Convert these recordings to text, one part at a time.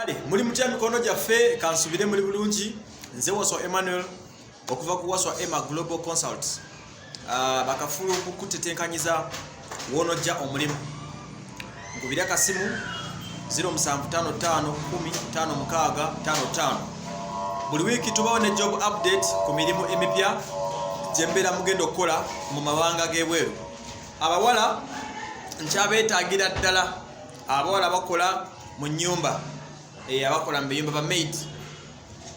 Kale muri mutya mikono gyaffe kansubire muri bulungi nze Waswa Emmanuel okuva ku Waswa Emma Global Consult bakafulu okukutetenkanyiza wonojja omulimu nkubira kasimu 0755105655 buli wiki tubawo ne job update ku mirimu emipya gyembera mugenda okukola mu mawanga g'ebweru. Abawala nkyabeetagira ddala abawala bakola mu nnyumba abakola mu biyumba ba Maids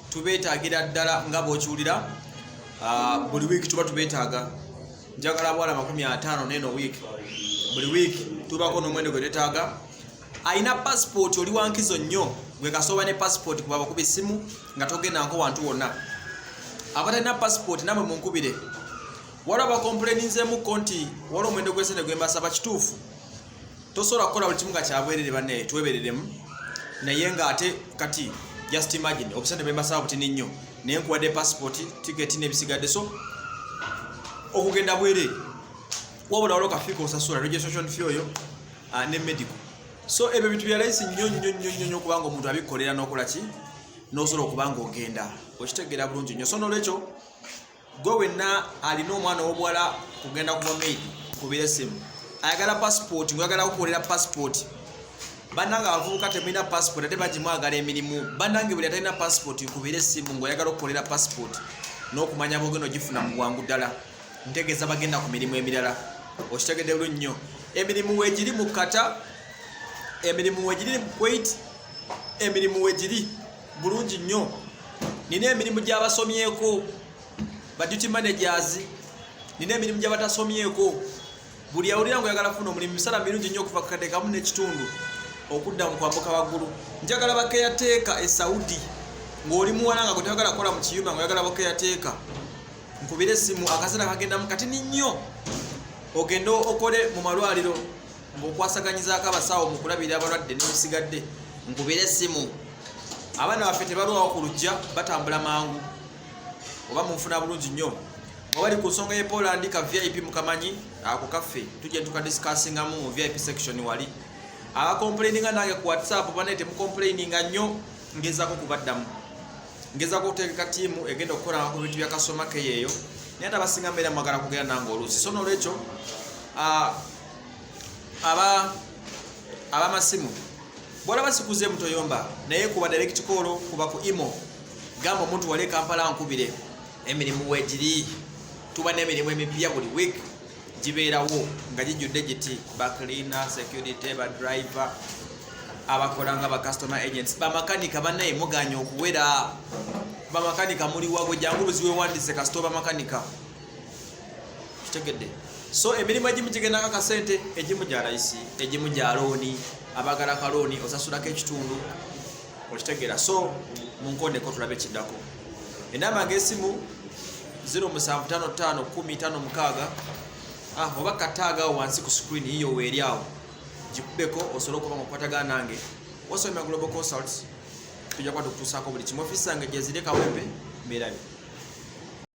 tubeetagira ddala nga bw'okiwulira buli wiiki tuba tubeetaaga njagala abawala 50 neno wiiki buli wiiki tubako n'omwendo gwe twetaaga. Alina passport oli wankizo nnyo gwe kasoba ne passport kuba bakuba essimu nga togendako wantu wonna. Abatalina passport namwe munkubire waliwo abakomplaininzeemu konti waliwo omwendo gw'esente gwe mbasaba kituufu tosobola kukola buli kimu nga kyabwerere banne twebereremu naye nga ate kati just imagine obusente bwe mbasaba butini nnyo naye nkuwadde passport ticket n'ebisigadde so okugenda bwerere wabula waliwo kafiiko osasula registration fee oyo ne medical so ebyo bintu bya layisi nnyo kubanga omuntu abikolera n'okola ki n'osobola okubanga ogenda okitegeera bulungi nnyo. So n'olwekyo gwe wenna alina omwana ow'obuwala kugenda kuba maid kubira essimu ayagala passport ng'ayagala kukolera passport bannange abavubuka temulina passport ate bagimwagala emirimu bannange buli atalina passport nkubira essimu ng'oyagala okukolera passport n'okumanya bwogenda ogifuna mu bwangu ddala ntegeeza bagenda ku mirimu emirala okitegedde bulungi nnyo. Emirimu weegiri mu kata emirimu weegiri mu Kuwait emirimu weegiri bulungi nnyo. Nina emirimu gy'abasomyeko ba duty managers nina emirimu gy'abatasomyeko buli awulira ngo yagala kufuna omulimu misala mirungi nnyo okuva kukadde kamu n'ekitundu okudda mu kwambuka waggulu. Njagala bakeyateeka e Saudi ng'oli muwala nga gwe toyagala kukola mu kiyumba ng'oyagala bakeyateeka nkubira essimu akaseera kagendamu katini nnyo ogende okole mu malwaliro ng'okwasaganyizaako abasawo mu kulabirira abalwadde n'ebisigadde nkubira essimu. Abaana baffe tebalwawo ku lujja batambula mangu oba munfuna bulungi nnyo wabali ku nsonga y'e Poland ka VIP mukamanyi ako kaffe tujja tukadiscussingamu mu VIP section wali abakomplaininga nange ku WhatsApp banaye temukomplaininga nnyo ngezaako kubaddamu ngezaako okuteeka tiimu egenda okukola ku bintu bya kasoma ke yeeyo naye ate abasinga mbeera mwagala kugenda nange oluusi. So n'olwekyo abamasimu bwolaba sikuze mutoyomba naye kuba direct call kuba ku imo gamba omuntu wali Kampala nkubire emirimu weegiri tuba n'emirimu emipya buli week gibeerawo nga gijjudde giti ba cleaner security ba driver abakola nga ba customer agents bamakanika bannaye muganya okuwera bamakanika muli wagwe jangu buziwe wandise kasitoba makanika kitegedde. So emirimu egimu gigendako akasente egimu gya layisi egimu gya looni abagala kalooni osasulako ekitundu okitegeera. So munkondeko tulabe ekiddako enamba ng'essimu 07551056 oba kataagawo wansi ku screen yiyo weeri awo gikubeko osobola okuba nga okukwatagana nange Waswa Emma Global Consult tujja kuba tukutuusaako buli kimu. Ofiisi zange gyeziri Kawempe mbeerayo.